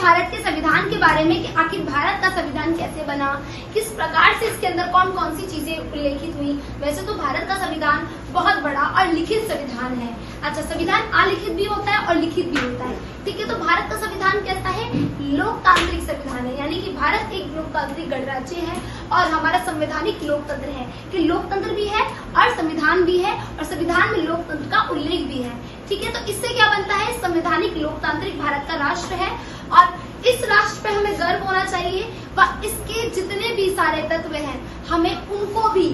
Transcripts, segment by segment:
भारत के संविधान के बारे में कि आखिर भारत का संविधान कैसे बना, किस प्रकार से इसके अंदर कौन कौन सी चीजें उल्लेखित हुई। वैसे तो भारत का संविधान बहुत बड़ा और लिखित संविधान है। अच्छा, संविधान अलिखित भी होता है और लिखित भी होता है, ठीक है। तो भारत का संविधान कैसा है? लोकतांत्रिक संविधान है, यानी कि भारत एक लोकतांत्रिक गणराज्य है और हमारा संवैधानिक लोकतंत्र है कि लोकतंत्र भी है और संविधान भी है और संविधान में लोकतंत्र का उल्लेख भी है, ठीक है। तो इससे क्या बनता है? संवैधानिक लोकतांत्रिक भारत का राष्ट्र है और इस राष्ट्र पे हमें गर्व होना चाहिए व इसके जितने भी सारे तत्व हैं हमें उनको भी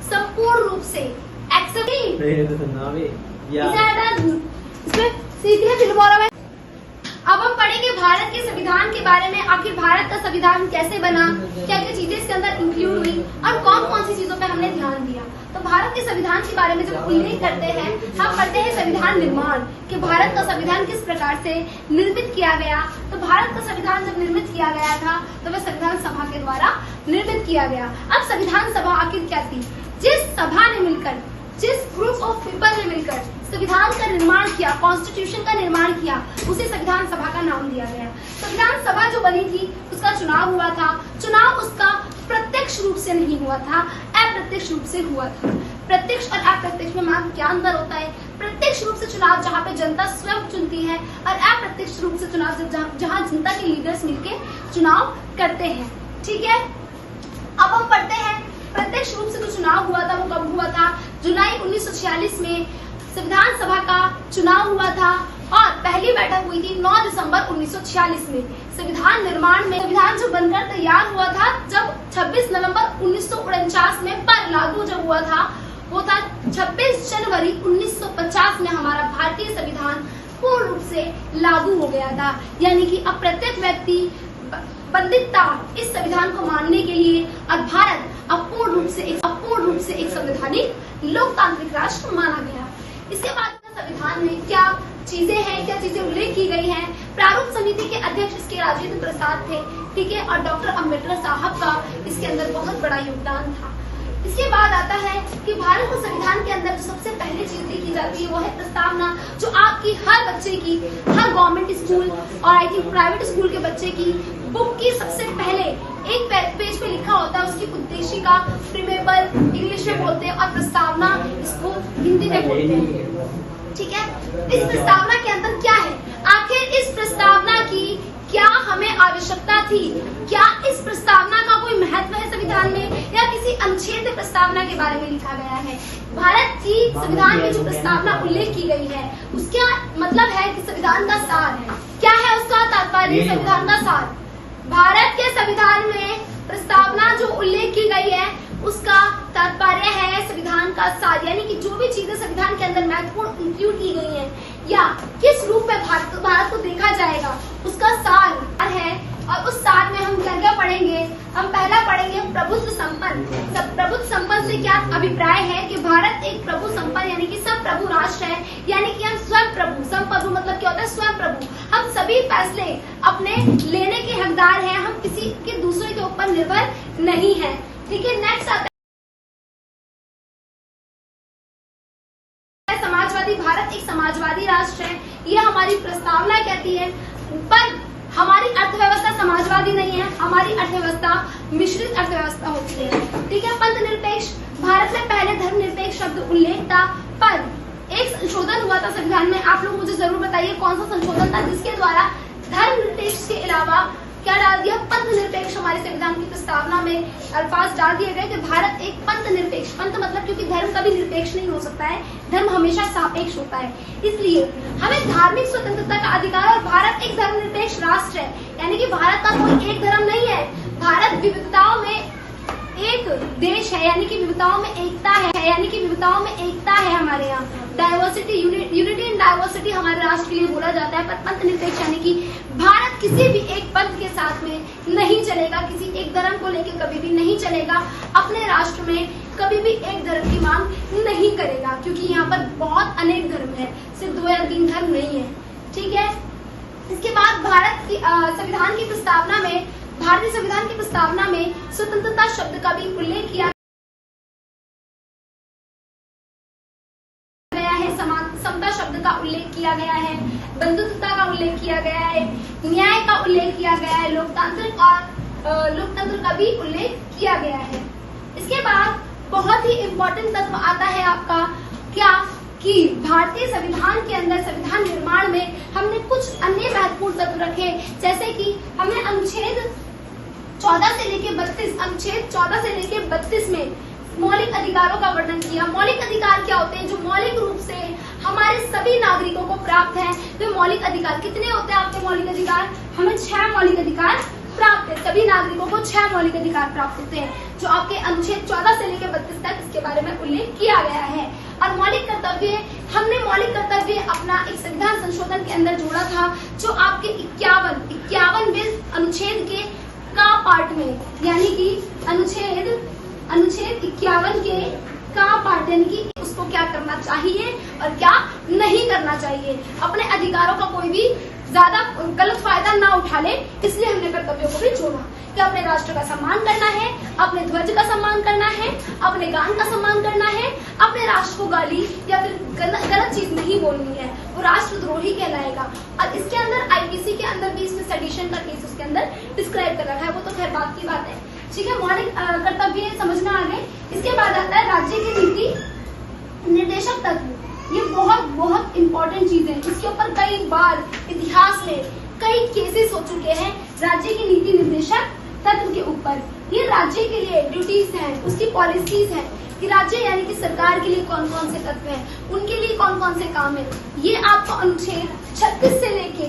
संपूर्ण रूप से अब हम पढ़ेंगे भारत के संविधान के बारे में। आखिर भारत का संविधान कैसे बना, क्या क्या चीजें इसके अंदर इंक्लूड हुई और कौन कौन सी चीजों पे हमने ध्यान दिया। तो भारत के संविधान के बारे में जब उल्लेख करते हैं, हम पढ़ते हैं संविधान निर्माण कि भारत का संविधान किस प्रकार से निर्मित किया गया। तो भारत का संविधान जब निर्मित किया गया था तो वह संविधान सभा के द्वारा निर्मित किया गया। अब संविधान सभा आखिर क्या थी? जिस सभा ने मिलकर, जिस ग्रुप ऑफ पीपल ने मिलकर संविधान का निर्माण किया, कॉन्स्टिट्यूशन का निर्माण किया, उसे संविधान सभा का नाम दिया गया। संविधान सभा जो बनी थी उसका चुनाव हुआ था। चुनाव उसका प्रत्यक्ष रूप से नहीं हुआ था, अप्रत्यक्ष रूप से हुआ था। प्रत्यक्ष और अप्रत्यक्ष में मान क्या अंतर होता है? प्रत्यक्ष रूप से चुनाव जहाँ पे जनता स्वयं चुनती है और अप्रत्यक्ष रूप से चुनाव जहाँ जनता के लीडर्स मिलके चुनाव करते हैं, ठीक है। अब हम पढ़ते हैं प्रत्यक्ष रूप से जो चुनाव हुआ था वो कब हुआ था? जुलाई 1946 में संविधान सभा का चुनाव हुआ था और पहली बैठक हुई थी 9 दिसंबर 1946 में। संविधान निर्माण में संविधान जो बनकर तैयार हुआ था जब 26 नवंबर 1949 में पर लागू जब हुआ था वो था 26 जनवरी 1950 में हमारा भारतीय संविधान पूर्ण रूप से लागू हो गया था। यानी कि अब प्रत्येक व्यक्ति बंधित था इस संविधान को मानने के लिए और भारत अब पूर्ण रूप से एक संवैधानिक लोकतांत्रिक राष्ट्र माना गया। इसके बाद संविधान में क्या चीजें हैं, क्या चीजें उल्लेख की गई हैं। प्रारूप समिति के अध्यक्ष इसके राजेंद्र प्रसाद थे, ठीक है, और डॉक्टर अम्बेडकर साहब का इसके अंदर बहुत बड़ा योगदान था। इसके बाद आता है कि भारत के संविधान के अंदर जो सबसे पहले चीज देखी जाती है वो है प्रस्तावना, जो आपकी हर बच्चे की, हर गवर्नमेंट स्कूल और आई थिंक प्राइवेट स्कूल के बच्चे की बुक की सबसे पहले एक पेज पे लिखा होता है उसकी उद्देशिका, प्रीमेबल इंग्लिश में बोलते हैं और प्रस्तावना इसको हिंदी में बोलते हैं, ठीक है। इस प्रस्तावना के अंदर क्या है? आखिर इस प्रस्तावना की क्या हमें आवश्यकता थी? क्या इस प्रस्तावना का कोई महत्व है संविधान में या किसी अनुच्छेद प्रस्तावना के बारे में लिखा गया है? भारत की संविधान में जो प्रस्तावना उल्लेख की गई है उसका मतलब है कि संविधान का सार है। क्या है उसका तात्पर्य? संविधान का सार। भारत के संविधान में प्रस्तावना जो उल्लेख की गई है उसका तात्पर्य है संविधान का सार, यानी कि जो भी चीजें संविधान के अंदर महत्वपूर्ण इंक्लूड की गई हैं या किस रूप में भारत को देखा जाएगा उसका सार है। और उस सार में हम क्या क्या पढ़ेंगे? हम पहला पढ़ेंगे प्रभुत्व संपन्न। प्रभुत्व संपन्न से क्या अभिप्राय है कि भारत एक प्रभु संपन्न यानी कि सब प्रभु राष्ट्र है, यानी कि हम स्वयं प्रभु, संप्रभु मतलब क्या होता है? स्वयं प्रभु। हम सभी फैसले अपने लेने के हकदार हैं, हम किसी के दूसरे के ऊपर निर्भर नहीं है, ठीक है। नेक्स्ट आता है समाजवादी। भारत एक समाजवादी राष्ट्र है, ये हमारी प्रस्तावना कहती है, पर हमारी अर्थव्यवस्था समाजवादी नहीं है, हमारी अर्थव्यवस्था मिश्रित अर्थव्यवस्था होती है, ठीक है। पंथ निरपेक्ष, भारत में पहले धर्मनिरपेक्ष शब्द उल्लेख था पर एक संशोधन हुआ था संविधान में। आप लोग मुझे जरूर बताइए कौन सा संशोधन था जिसके द्वारा धर्मनिरपेक्ष के अलावा क्या डाल दिया? पंथ निरपेक्ष। हमारे संविधान की प्रस्तावना में अल्फाज डाल दिए गए कि भारत एक पंथ निरपेक्ष, पंथ मतलब क्योंकि धर्म कभी निरपेक्ष नहीं हो सकता है, धर्म हमेशा सापेक्ष होता है, इसलिए हमें धार्मिक स्वतंत्रता का अधिकार। और भारत एक धर्मनिरपेक्ष राष्ट्र है, यानी कि भारत का कोई एक धर्म नहीं है, भारत विविधताओं में एक देश है, यानी कि विविधताओं में एकता है, यानी कि विविधताओं में एकता है हमारे यहाँ। डाइवर्सिटी, यूनिटी इन डाइवर्सिटी हमारे राष्ट्र के लिए बोला जाता है। पर पंथ निरपेक्ष यानी कि भारत किसी भी एक पंथ के साथ में नहीं चलेगा, किसी एक धर्म को लेकर कभी भी नहीं चलेगा, अपने राष्ट्र में कभी भी एक धर्म की मांग नहीं करेगा, क्योंकि यहाँ पर बहुत अनेक धर्म है, सिर्फ 2 या 3 धर्म नहीं है, ठीक है। इसके बाद भारत की संविधान की प्रस्तावना में, भारतीय संविधान की प्रस्तावना में स्वतंत्रता शब्द का भी उल्लेख किया गया है। समता शब्द का उल्लेख किया गया है, बंधुत्वता का उल्लेख किया गया है, न्याय का उल्लेख किया गया है, लोकतंत्र का भी उल्लेख किया गया है। इसके बाद बहुत ही इम्पोर्टेंट तत्व आता है आपका क्या कि भारतीय संविधान के अंदर संविधान निर्माण में हमने कुछ अन्य महत्वपूर्ण तत्व रखे, जैसे कि हमने अनुच्छेद 14 से लेके 32 में मौलिक अधिकारों का वर्णन किया। मौलिक अधिकार क्या होते हैं? जो मौलिक रूप से हमारे सभी नागरिकों को प्राप्त है। वे मौलिक अधिकार कितने होते हैं आपके मौलिक अधिकार? हमें 6 मौलिक अधिकार प्राप्त है। सभी नागरिकों को 6 मौलिक अधिकार प्राप्त होते हैं, जो आपके अनुच्छेद 14 से लेकर 32 तक इसके बारे में उल्लेख किया गया है। और मौलिक कर्तव्य, हमने मौलिक कर्तव्य अपना एक संविधान संशोधन के अंदर जोड़ा था, जो आपके 51वें अनुच्छेद के का पार्ट में, यानी कि अनुच्छेद 51 के का पार्ट, यानी कि उसको क्या करना चाहिए और क्या नहीं करना चाहिए। अपने अधिकारों का कोई भी ज्यादा गलत फायदा ना उठा ले, इसलिए हमने कर्तव्यों को भी जोड़ा कि अपने राष्ट्र का सम्मान करना है, अपने ध्वज का सम्मान करना है, अपने गान का सम्मान करना है, अपने राष्ट्र को गाली या फिर गलत चीज नहीं बोलनी है, वो राष्ट्रद्रोही कहलाएगा। और इसके अंदर आईपीसी के अंदर भी इसमें सेडिशन का केस उसके अंदर डिस्क्राइब कर रखा है, वो तो खैर बात की बात है। ठीक है, मौलिक कर्तव्य समझना आ गए। इसके बाद आता है राज्य की नीति निर्देशक तत्व। ये बहुत इम्पोर्टेंट चीज है। इसके ऊपर कई बार इतिहास में कई केसेस हो चुके हैं राज्य की नीति निर्देशक तत्व के ऊपर। ये राज्य के लिए ड्यूटीज हैं, उसकी पॉलिसीज हैं कि राज्य यानी कि सरकार के लिए कौन कौन से तत्व हैं, उनके लिए कौन कौन से काम है। ये आपको अनुच्छेद 36 से लेके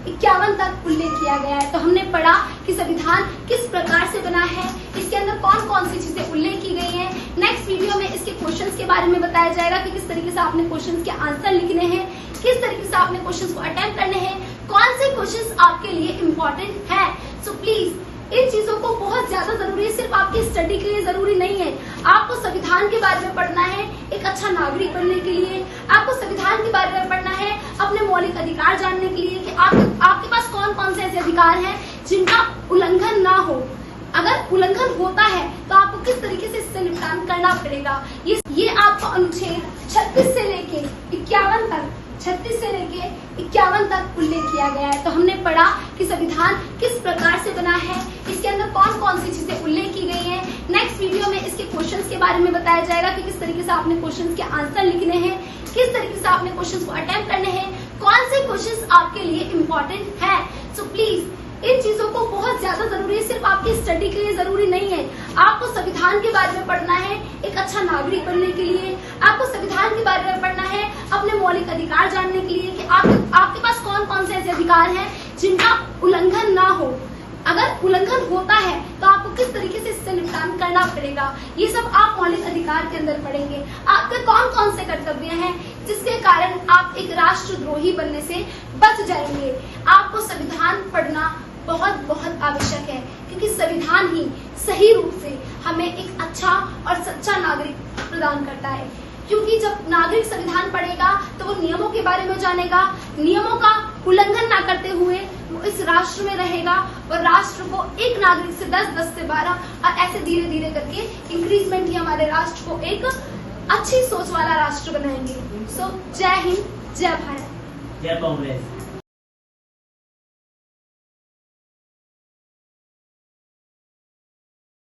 51 तक उल्लेख किया गया है। तो हमने पढ़ा कि संविधान किस प्रकार से बना है, इसके अंदर कौन कौन सी चीजें उल्लेख की गई हैं। नेक्स्ट वीडियो में इसके क्वेश्चंस के बारे में बताया जाएगा कि किस तरीके से आपने क्वेश्चंस के आंसर लिखने हैं, किस तरीके से आपने क्वेश्चंस को अटेम्प्ट करने हैं, कौन से क्वेश्चंस आपके लिए इम्पोर्टेंट है। सो प्लीज इन चीजों को बहुत ज्यादा जरूरी है, सिर्फ आपकी स्टडी के लिए जरूरी नहीं है। आपको संविधान के बारे में पढ़ना है एक अच्छा नागरिक बनने के लिए, आपको संविधान के बारे में पढ़ना है अपने मौलिक अधिकार जानने के लिए कि आपके पास कौन कौन से ऐसे अधिकार हैं जिनका उल्लंघन ना हो। अगर उल्लंघन होता है तो आपको किस तरीके से इससे निपटान करना पड़ेगा। ये आपको अनुच्छेद 36 से लेके 51 तक उल्लेख किया गया है। तो हमने पढ़ा कि संविधान किस प्रकार से बना है, इसके अंदर कौन कौन सी चीजें उल्लेख की गई हैं। नेक्स्ट वीडियो में इसके क्वेश्चंस के बारे में बताया जाएगा कि किस तरीके से आपने क्वेश्चंस के आंसर लिखने हैं, किस तरीके से आपने क्वेश्चंस को अटेम्प्ट करने हैं, कौन से क्वेश्चंस आपके लिए इम्पोर्टेंट है। सो प्लीज इन चीजों को बहुत ज्यादा जरूरी है, सिर्फ आपकी स्टडी के लिए जरूरी नहीं है। आपको संविधान के बारे में पढ़ना है एक अच्छा नागरिक बनने के लिए, आपको संविधान के बारे में पढ़ना है अपने मौलिक अधिकार जानने के लिए कि आपके पास कौन कौन से ऐसे अधिकार हैं जिनका उल्लंघन ना हो। अगर उल्लंघन होता है तो आपको किस तरीके से इससे निपटान करना पड़ेगा, ये सब आप मौलिक अधिकार के अंदर पढ़ेंगे। आपके कौन कौन से कर्तव्य हैं जिसके कारण आप एक राष्ट्रद्रोही बनने से बच जाएंगे। आपको संविधान पढ़ना बहुत आवश्यक है, क्योंकि संविधान ही सही रूप से हमें एक अच्छा और सच्चा नागरिक प्रदान करता है। क्योंकि जब नागरिक संविधान पढ़ेगा तो वो नियमों के बारे में जानेगा, नियमों का उल्लंघन ना करते हुए वो इस राष्ट्र में रहेगा और राष्ट्र को एक नागरिक से 10 से 12 और ऐसे धीरे धीरे करके इंक्रीजमेंट ही हमारे राष्ट्र को एक अच्छी सोच वाला राष्ट्र बनाएंगे। सो जय हिंद, जय भारत, जय कांग्रेस।